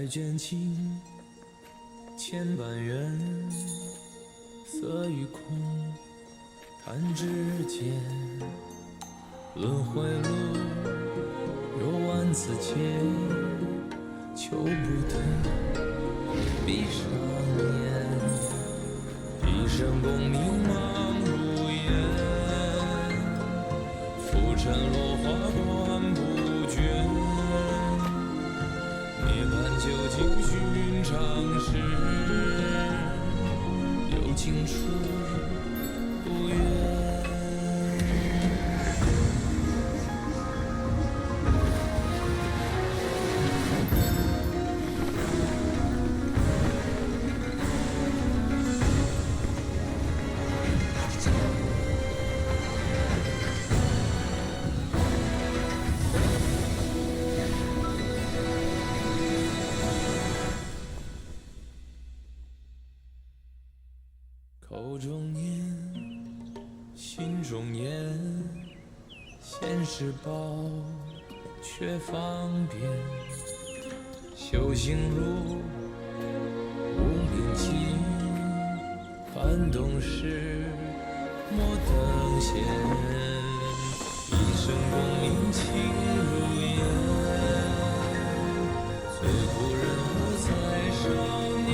卷尽千万缘，色与空，弹指间，轮回路有万次劫，求不得，闭上眼，一生功名忙如烟，浮沉落花关不绝，涅槃究竟寻常事，有情处不远。口中念，心中言，现世报却方便。修行路无名迹，幡动时莫等闲。一生功名情如烟，最苦人何在少年？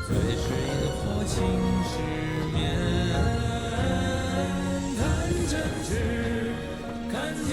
最是因火情失眠，看真知，看见。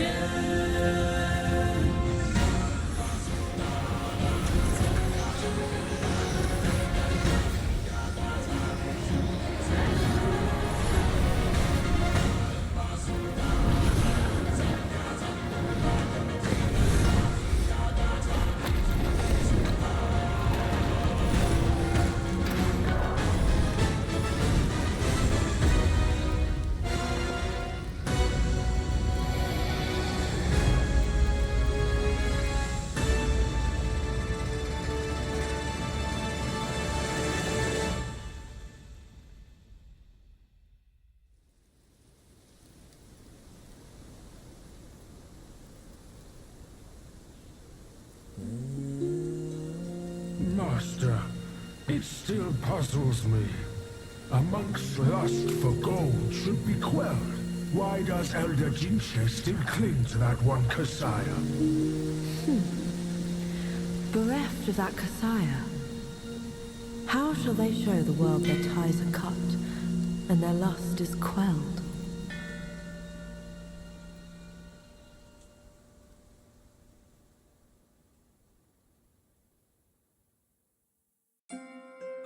Master, it still puzzles me. A monk's lust for gold should be quelled. Why does Elder Jinche still cling to that one Kasaya? Bereft of that Kasaya, how shall they show the world their ties are cut and their lust is quelled?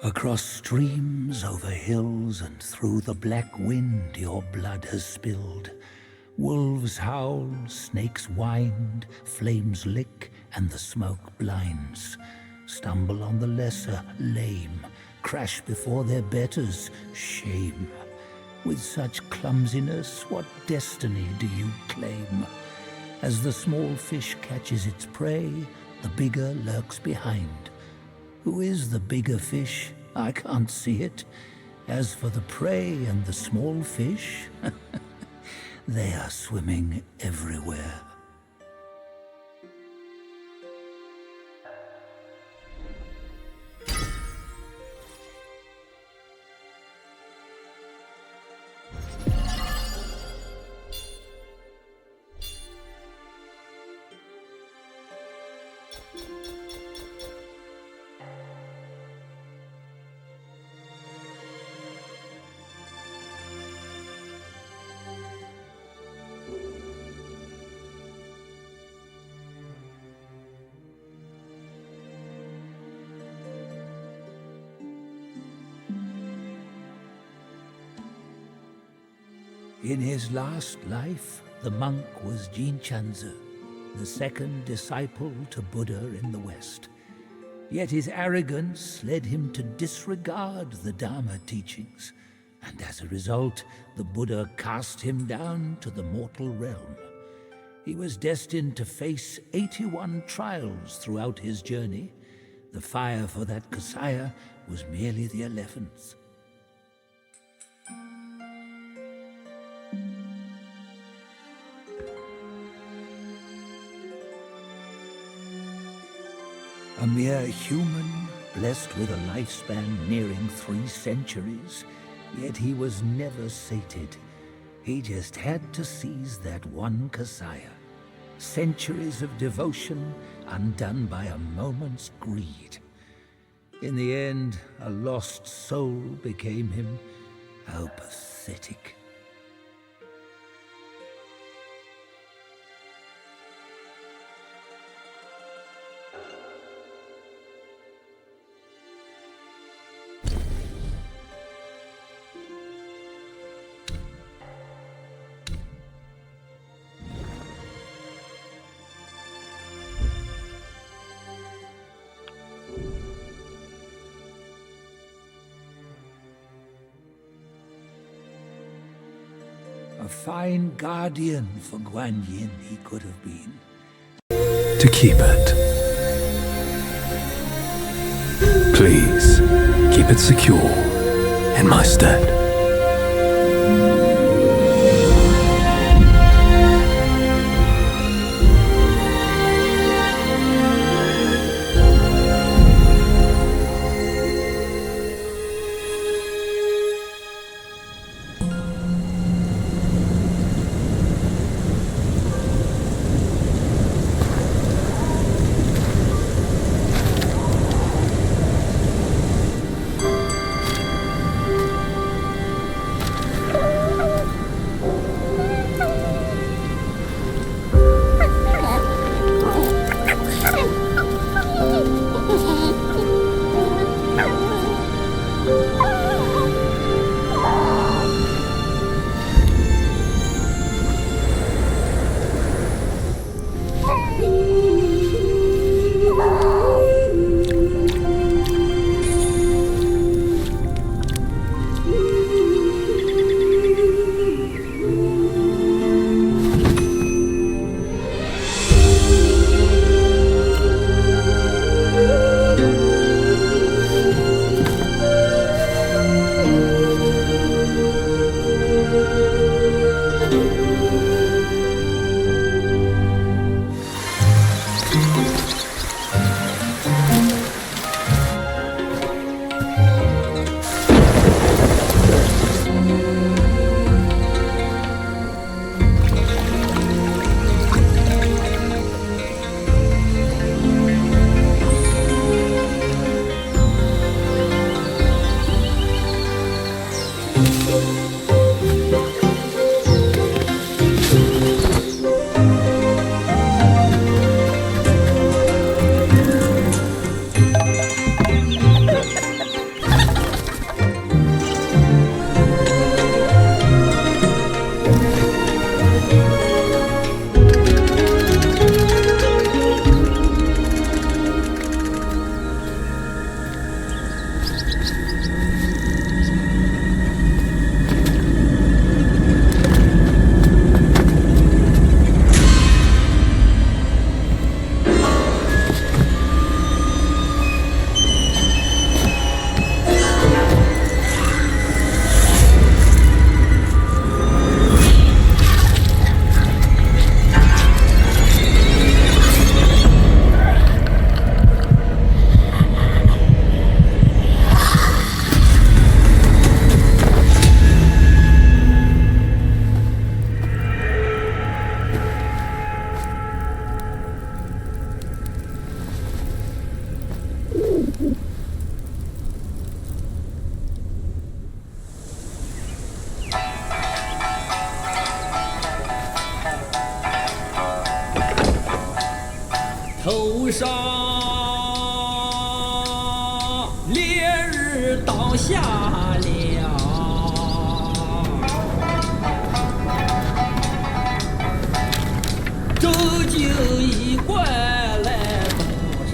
Across streams, over hills, and through the black wind your blood has spilled. Wolves howl, snakes wind, flames lick, and the smoke blinds. Stumble on the lesser, lame, crash before their betters, shame. With such clumsiness, what destiny do you claim? As the small fish catches its prey, the bigger lurks behind. Who is the bigger fish? I can't see it. As for the prey and the small fish, they are swimming everywhere. In his last life, the monk was Jinchen, the second disciple to Buddha in the West. Yet his arrogance led him to disregard the Dharma teachings, and as a result, the Buddha cast him down to the mortal realm. He was destined to face 81 trials throughout his journey. The fire for that Kasaya was merely the 11th. A mere human, blessed with a lifespan nearing 3 centuries, yet he was never sated. He just had to seize that one Kasaya. Centuries of devotion undone by a moment's greed. In the end, a lost soul became him. How pathetic. A fine guardian for Guan Yin he could have been. To keep it. Please, keep it secure in my stead.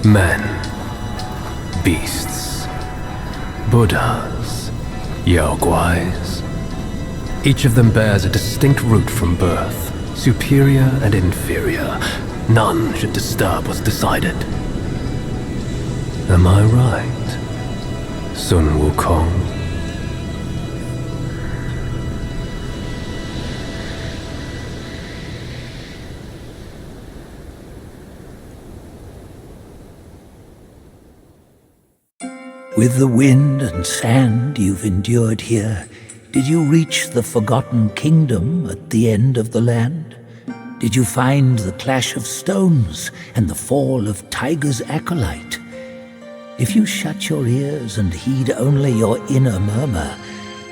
Men, beasts, Buddhas, Yaoguais. Each of them bears a distinct root from birth, superior and inferior. None should disturb what's decided. Am I right, Sun Wukong? With the wind and sand you've endured here, did you reach the forgotten kingdom at the end of the land? Did you find the clash of stones and the fall of Tiger's acolyte? If you shut your ears and heed only your inner murmur,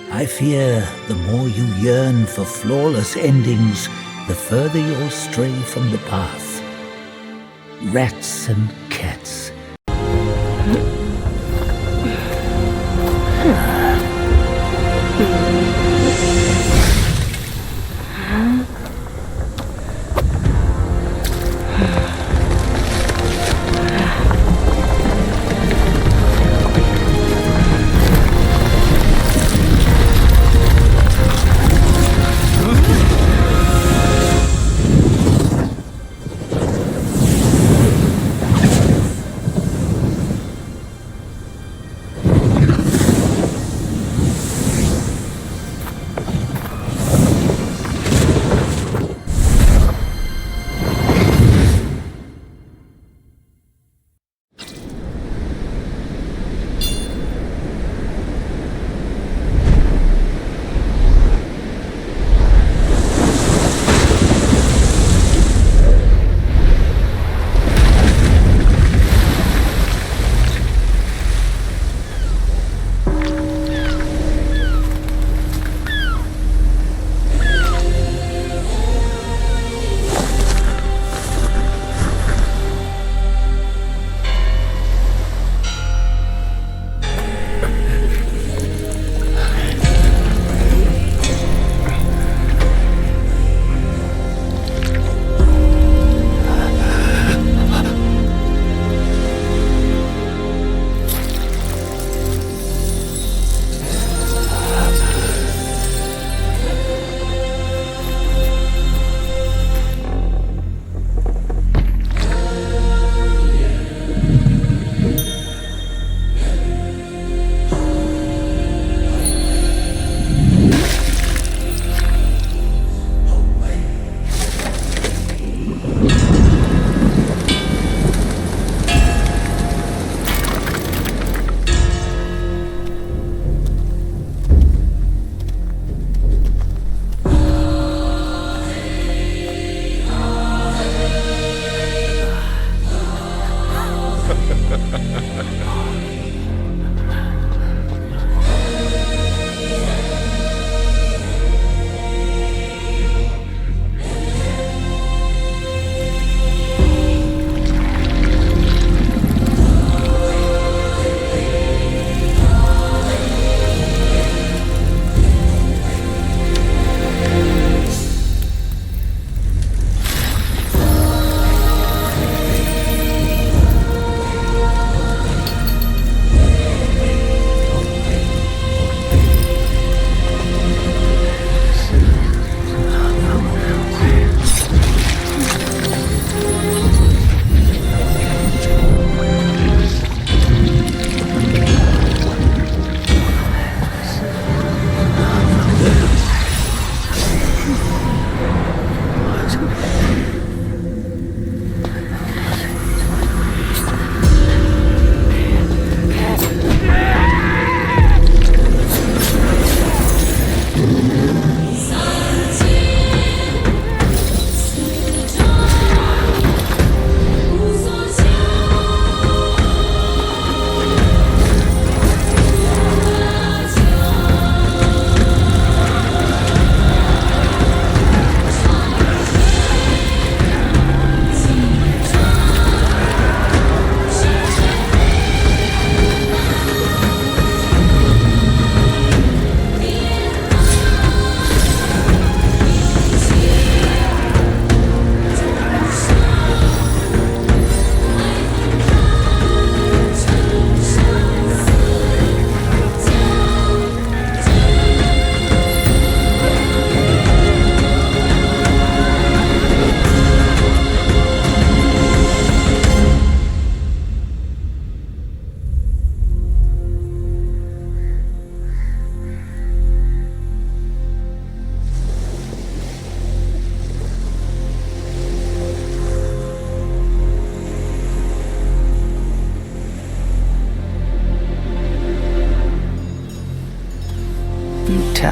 I fear the more you yearn for flawless endings, the further you'll stray from the path. Rats and cats.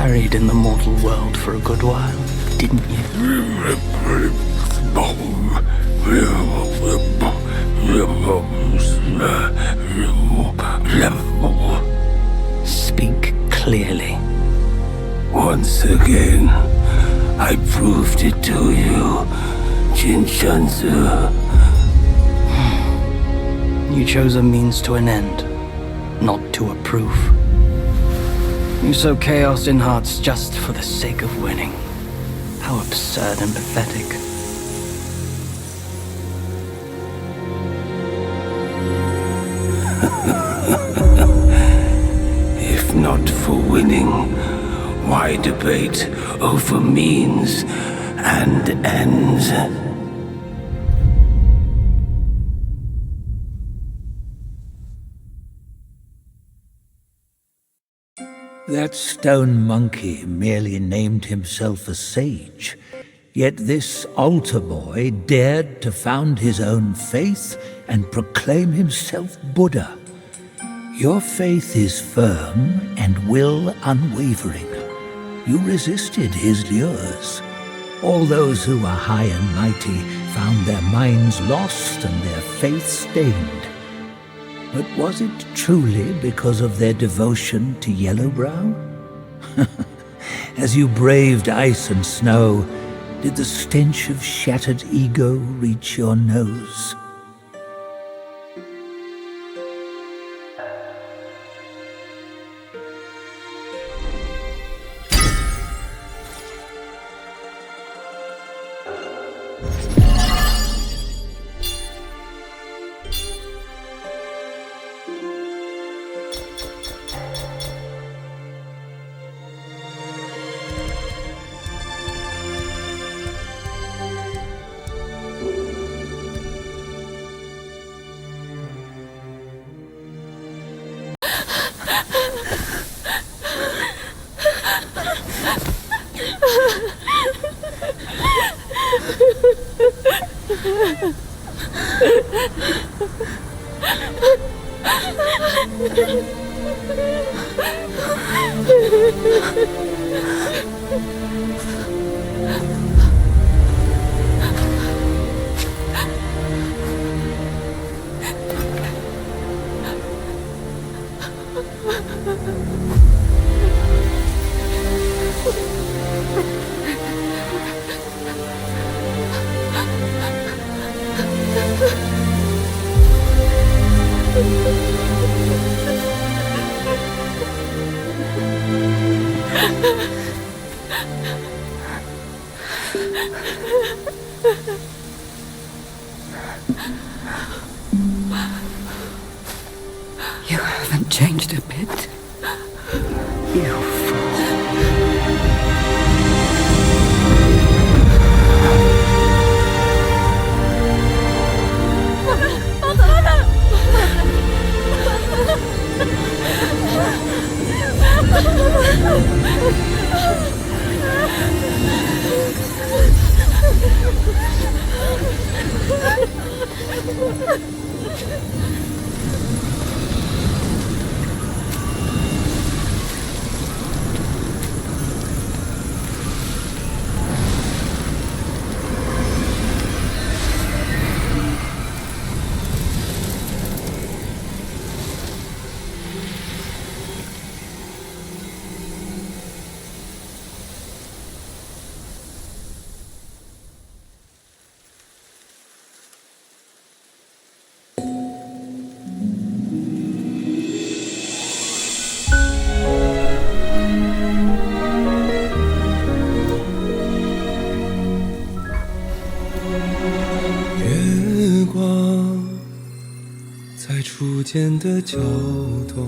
tarried in the mortal world for a good while, didn't you? Speak clearly. Once again, I proved it to you, Jinshanzi. You chose a means to an end, not to a proof. You sow chaos in hearts just for the sake of winning. How absurd and pathetic. If not for winning, why debate over means and ends? That stone monkey merely named himself a sage, yet this altar boy dared to found his own faith and proclaim himself Buddha. Your faith is firm and will unwavering. You resisted his lures. All those who are high and mighty found their minds lost and their faith stained. But was it truly because of their devotion to Yellowbrow? As you braved ice and snow, did the stench of shattered ego reach your nose? You haven't changed a bit. You fool.初见的桥头，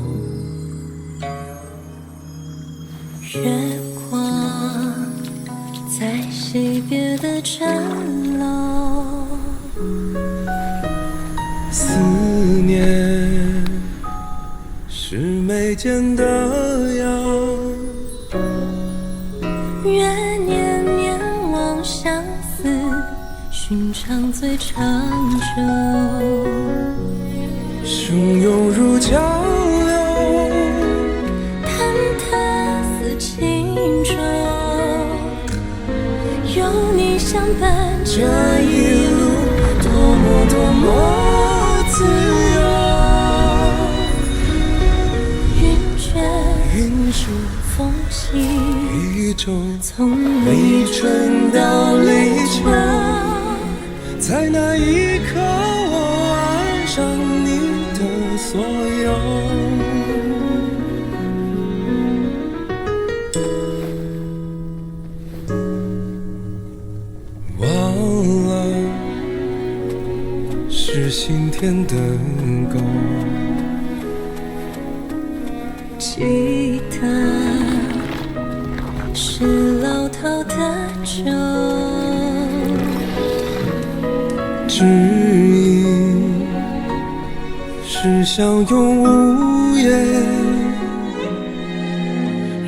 月光在惜别的城楼，思念是眉间的药。愿念念望相思，寻常最长久。汹涌如江流，忐忑似轻有你相伴，这一路多么多么自由。云卷风息，一周从立春到立秋，在那一刻我爱上你的所有。忘了是心田的狗，记得是老饕的酒，指引是相拥无言。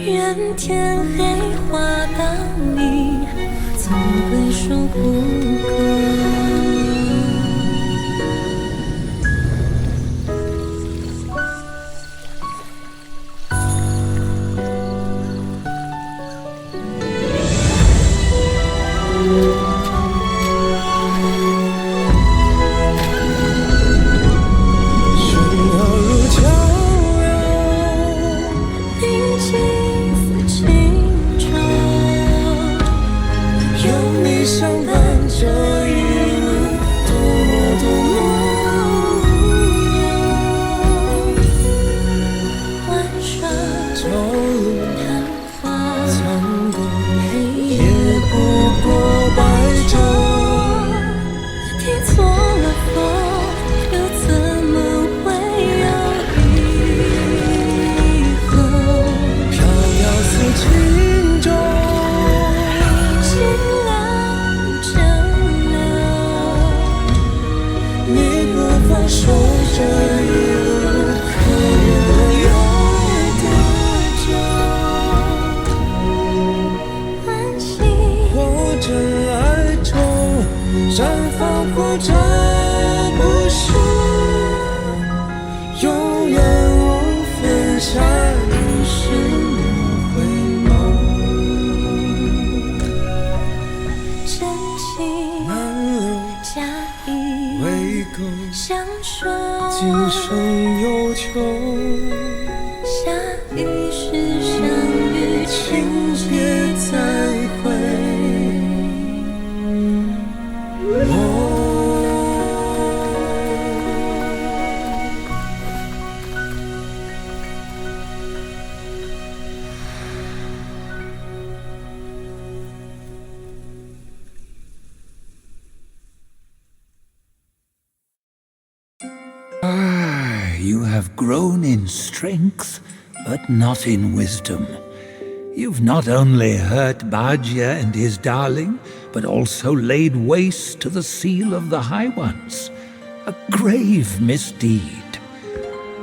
愿天黑画到你，总会说不够。You have grown in strength, but not in wisdom. You've not only hurt Bajia and his darling, but also laid waste to the seal of the High Ones. A grave misdeed.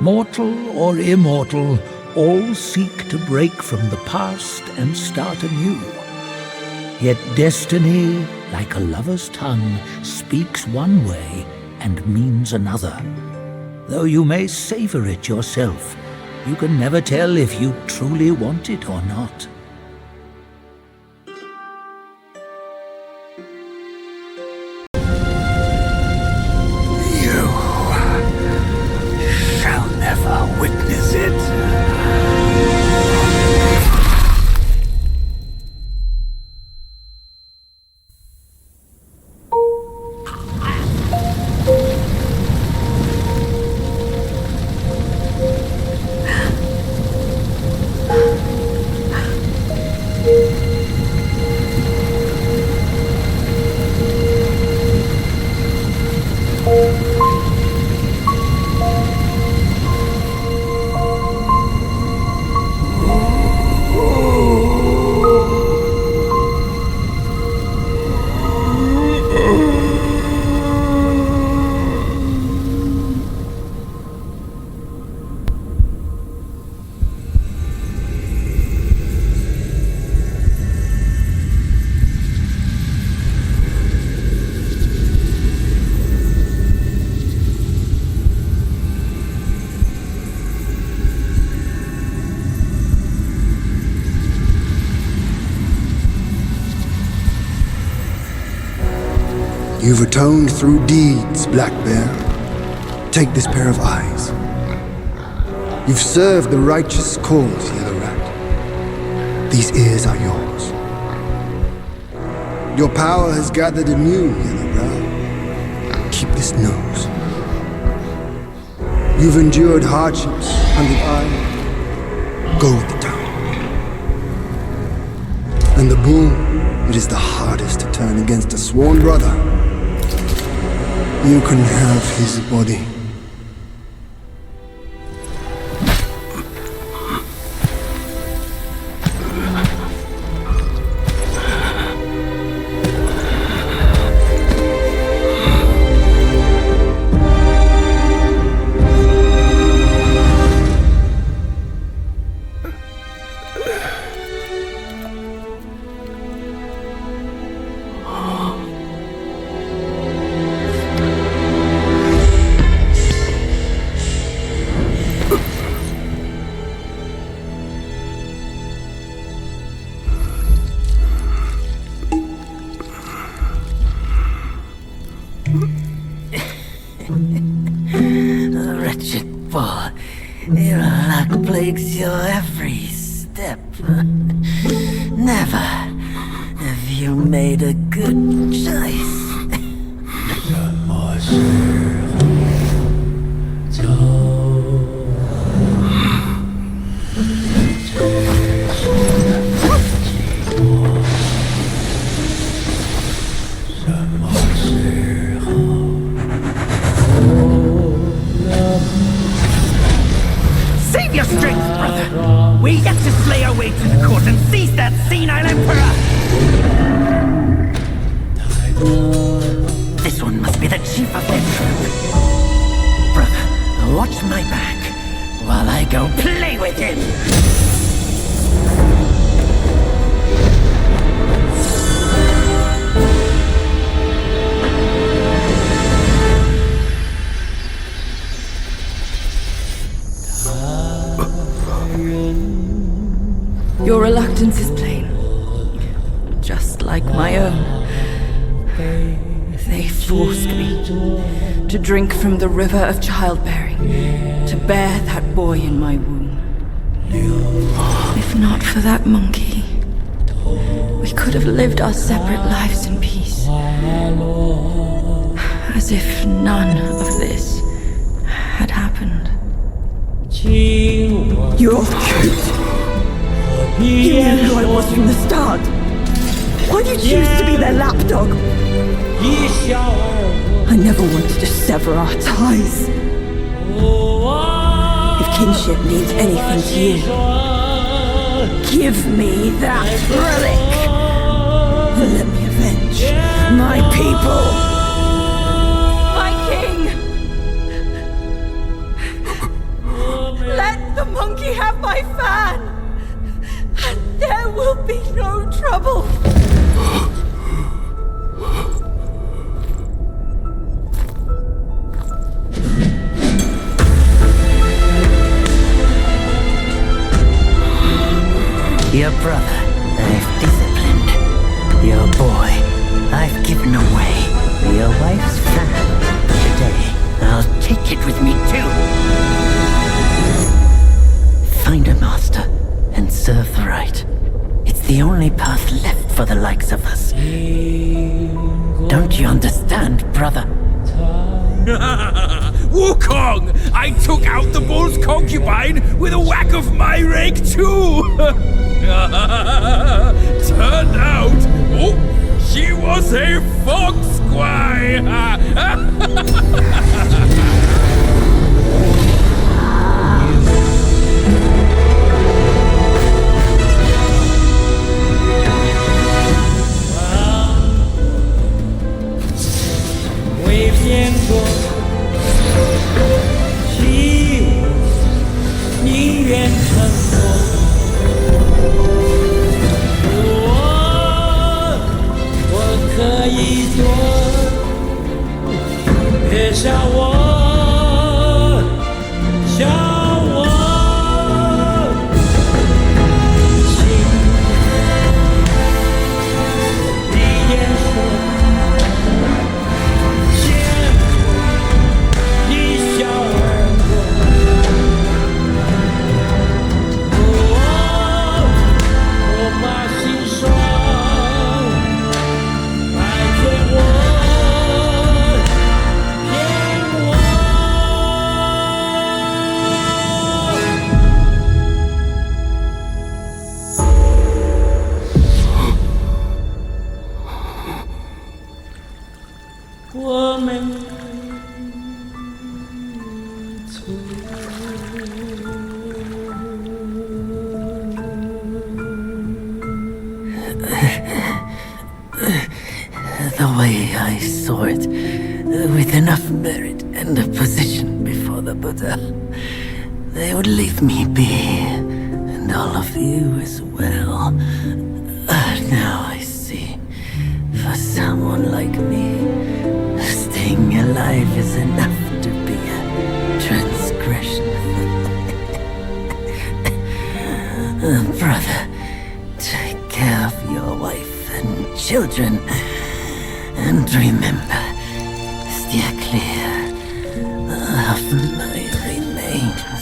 Mortal or immortal, all seek to break from the past and start anew. Yet destiny, like a lover's tongue, speaks one way and means another. Though you may savor it yourself, you can never tell if you truly want it or not. You shall never witness it. You've atoned through deeds, Black Bear. Take this pair of eyes. You've served the righteous cause, Yellow Rat. These ears are yours. Your power has gathered anew, Yellow Brow. Keep this nose. You've endured hardships under eye. Go with the tongue. And the bull, it is the hardest to turn against a sworn brother. You can have his body. Wretched bull, your luck plagues your every step. Never have you made a good choice. Save your strength, brother! We yet to slay our way to the court and seize that senile emperor! This one must be the chief of their troop. Brother, watch my back while I go play with him! Your reluctance is plain, just like my own. They forced me to drink from the river of childbearing, to bear that boy in my womb. If not for that monkey, we could have lived our separate lives in peace. As if none of this had happened. You're cute! You knew who I was from the start! Why'd you choose to be their lapdog? I never wanted to sever our ties. If kinship means anything to you, give me that relic! And let me avenge my people! My king! Let the monkey have my fan! And there will be no trouble! Your brother, I've disciplined. Your boy, I've given away. Your wife's fan. Today, I'll take it with me too. Find a master and serve the right. It's the only path left for the likes of us. Don't you understand, brother? Wukong! I took out the bull's concubine with a whack of my rake too! Turned out, she was a fox squire! 我没错。The way I saw it, with enough merit and a position before the Buddha, they would leave me be, and all of you as well. Now I see, for someone like me, staying alive is enough to be a transgression. Brother, take care of your wife and children. And remember, steer clear of my remains.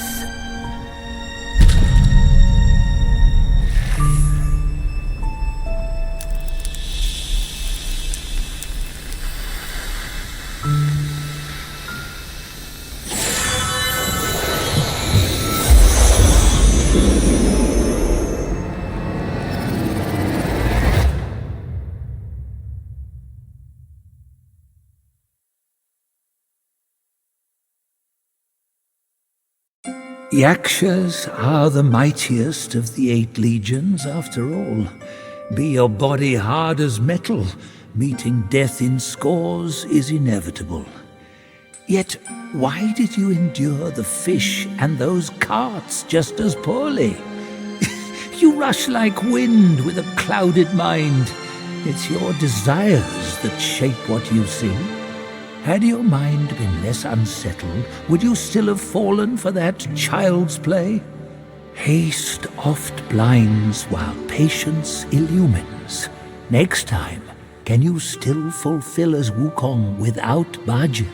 Yakshas are the mightiest of the 8 legions, after all. Be your body hard as metal, meeting death in scores is inevitable. Yet, why did you endure the fish and those carts just as poorly? You rush like wind with a clouded mind. It's your desires that shape what you see. Had your mind been less unsettled, would you still have fallen for that child's play? Haste oft blinds while patience illumines. Next time, can you still fulfill as Wukong without Bajin?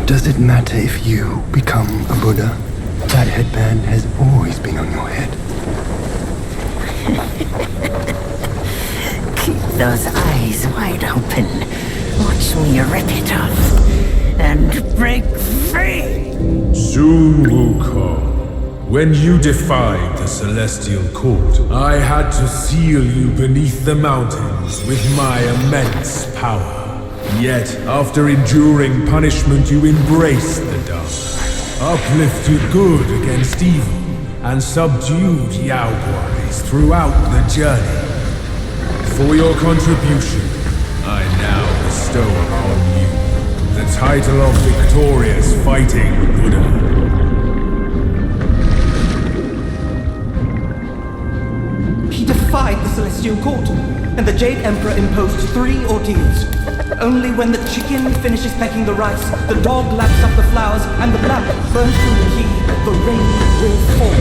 Does it matter if you become a Buddha? That headband has always been on your head. Keep those eyes wide open. Watch me rip it off and break free. Sun Wukong, when you defied the Celestial Court, I had to seal you beneath the mountains with my immense power. Yet, after enduring punishment, you embraced the dark, uplifted good against evil, and subdued Yaoguais throughout the journey. For your contribution, I now bestow upon you the title of Victorious Fighting Buddha. He defied the Celestial Court, and the Jade Emperor imposed 3 ordeals. Only when the chicken finishes pecking the rice, the dog laps up the flowers, and the lamp burns through the key, the rain will fall.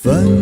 分